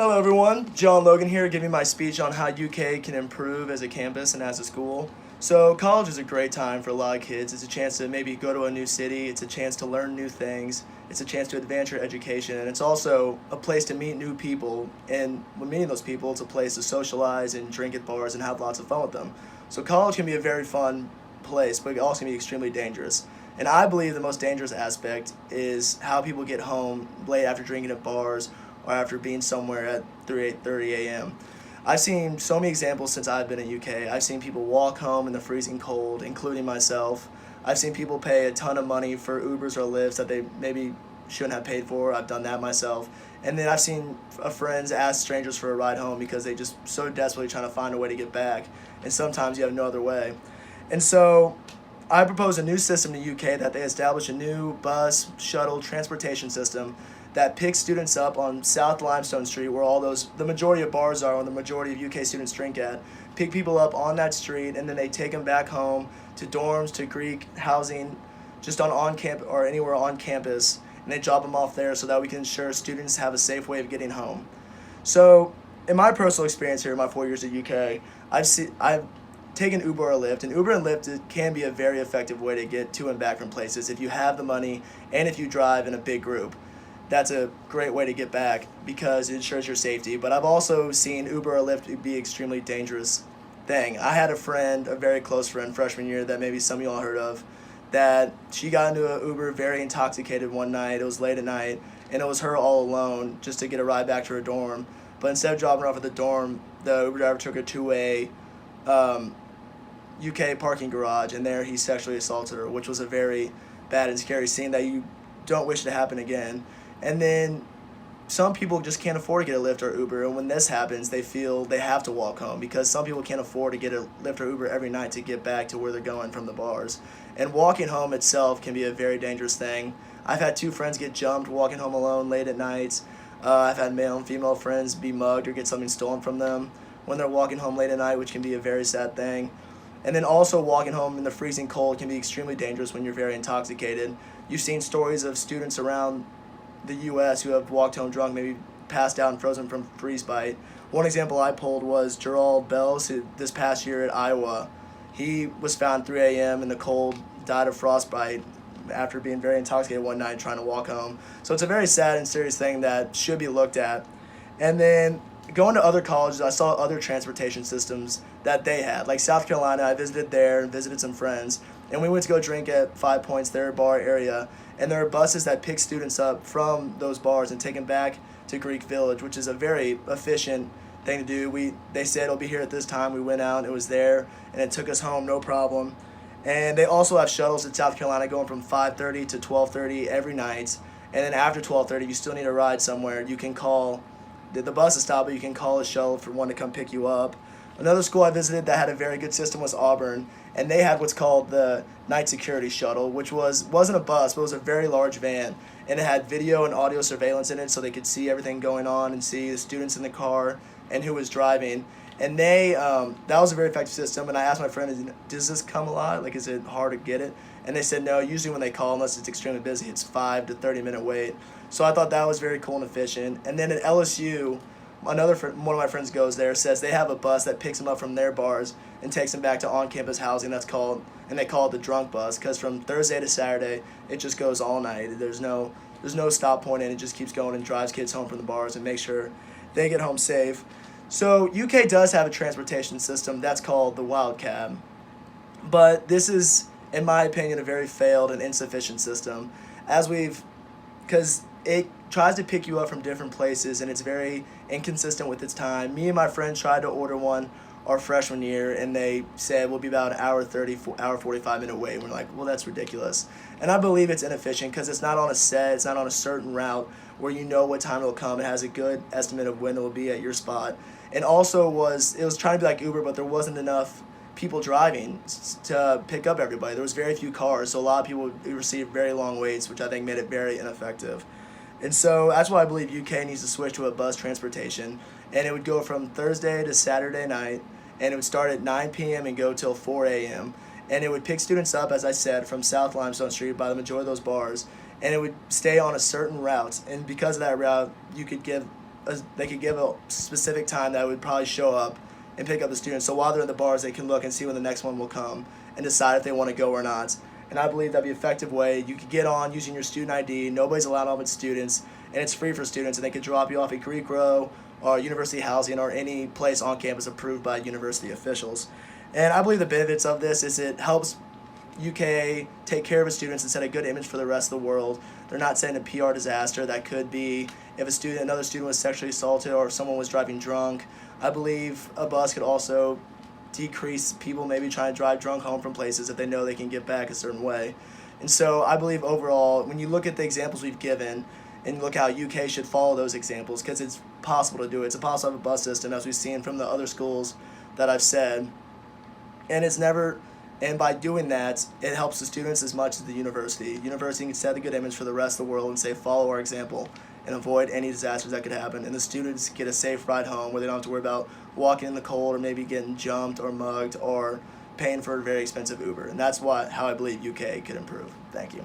Hello everyone, John-Logan here giving my speech on how UK can improve as a campus and as a school. So college is a great time for a lot of kids. It's a chance to maybe go to a new city, it's a chance to learn new things, it's a chance to advance your education, and it's also a place to meet new people. And when meeting those people, it's a place to socialize and drink at bars and have lots of fun with them. So college can be a very fun place, but it also can be extremely dangerous. And I believe the most dangerous aspect is how people get home late after drinking at bars or after being somewhere at 8:30 a.m. I've seen so many examples since I've been in UK. I've seen people walk home in the freezing cold, including myself. I've seen people pay a ton of money for Ubers or Lyfts that they maybe shouldn't have paid for. I've done that myself. And then I've seen friends ask strangers for a ride home because they just so desperately trying to find a way to get back. And sometimes you have no other way. And so I propose a new system in the UK that they establish a new bus, shuttle, transportation system that picks students up on South Limestone Street, where the majority of bars are, and the majority of UK students drink at. Pick people up on that street, and then they take them back home to dorms, to Greek housing, just on campus or anywhere on campus, and they drop them off there so that we can ensure students have a safe way of getting home. So, in my personal experience here, in my 4 years at UK, I've taken Uber or Lyft, and Uber and Lyft can be a very effective way to get to and back from places if you have the money and if you drive in a big group. That's a great way to get back because it ensures your safety. But I've also seen Uber or Lyft be extremely dangerous thing. I had a friend, a very close friend, freshman year that maybe some of y'all heard of, that she got into an Uber very intoxicated one night. It was late at night, and it was her all alone just to get a ride back to her dorm. But instead of dropping her off at the dorm, the Uber driver took her to a UK parking garage, and there he sexually assaulted her, which was a very bad and scary scene that you don't wish to happen again. And then some people just can't afford to get a Lyft or Uber, and when this happens, they feel they have to walk home because some people can't afford to get a Lyft or Uber every night to get back to where they're going from the bars. And walking home itself can be a very dangerous thing. I've had two friends get jumped walking home alone late at night. I've had male and female friends be mugged or get something stolen from them when they're walking home late at night, which can be a very sad thing. And then also walking home in the freezing cold can be extremely dangerous when you're very intoxicated. You've seen stories of students around the U.S. who have walked home drunk, maybe passed out and frozen from freeze bite. One example I pulled was Gerald Bells, who this past year at Iowa. He was found 3 a.m. in the cold, died of frostbite after being very intoxicated one night trying to walk home. So it's a very sad and serious thing that should be looked at. And then going to other colleges, I saw other transportation systems that they had. Like South Carolina, I visited there and visited some friends. And we went to go drink at 5 Points, their bar area. And there are buses that pick students up from those bars and take them back to Greek Village, which is a very efficient thing to do. They said it'll be here at this time. We went out, it was there, and it took us home, no problem. And they also have shuttles in South Carolina going from 5:30 to 12:30 every night. And then after 12:30, if you still need a ride somewhere, you can call the bus is stopped, but you can call a shuttle for one to come pick you up. Another school I visited that had a very good system was Auburn, and they had what's called the night security shuttle, which wasn't a bus, but it was a very large van, and it had video and audio surveillance in it, so they could see everything going on and see the students in the car and who was driving. And that was a very effective system. And I asked my friend, does this come a lot? Like, is it hard to get it? And they said no. Usually when they call, unless it's extremely busy, it's 5 to 30-minute wait. So I thought that was very cool and efficient. And then at LSU, one of my friends goes there, says they have a bus that picks them up from their bars and takes them back to on-campus housing. They call it the drunk bus, because from Thursday to Saturday, it just goes all night. There's no stop point, and it just keeps going and drives kids home from the bars and makes sure they get home safe. So UK does have a transportation system that's called the Wild Cab, but this is, in my opinion, a very failed and insufficient system, because it tries to pick you up from different places, and it's very inconsistent with its time. Me and my friend tried to order one our freshman year, and they said we'll be about an hour 30, hour 45-minute wait. And we're like, well, that's ridiculous. And I believe it's inefficient because it's not on it's not on a certain route where you know what time it'll come. It has a good estimate of when it will be at your spot. And also it was trying to be like Uber, but there wasn't enough people driving to pick up everybody. There was very few cars, so a lot of people received very long waits, which I think made it very ineffective. And so that's why I believe UK needs to switch to a bus transportation. And it would go from Thursday to Saturday night, and it would start at 9 p.m. and go till 4 a.m. And it would pick students up, as I said, from South Limestone Street by the majority of those bars, and it would stay on a certain route. And because of that route, you could give they could give a specific time that would probably show up and pick up the students. So while they're in the bars, they can look and see when the next one will come and decide if they want to go or not. And I believe that'd be an effective way. You could get on using your student ID. Nobody's allowed on but students, and it's free for students. And they could drop you off at Greek Row or university housing or any place on campus approved by university officials. And I believe the benefits of this is it helps UK take care of its students and set a good image for the rest of the world. They're not setting a PR disaster that could be if another student was sexually assaulted or if someone was driving drunk. I believe a bus could also decrease people maybe trying to drive drunk home from places if they know they can get back a certain way. And so I believe overall, when you look at the examples we've given and look how UK should follow those examples, because it's possible to do it. It's possible to have a bus system, as we've seen from the other schools that I've said. And by doing that, it helps the students as much as the university. University can set a good image for the rest of the world and say, follow our example and avoid any disasters that could happen. And the students get a safe ride home where they don't have to worry about walking in the cold or maybe getting jumped or mugged or paying for a very expensive Uber. And that's how I believe UK could improve. Thank you.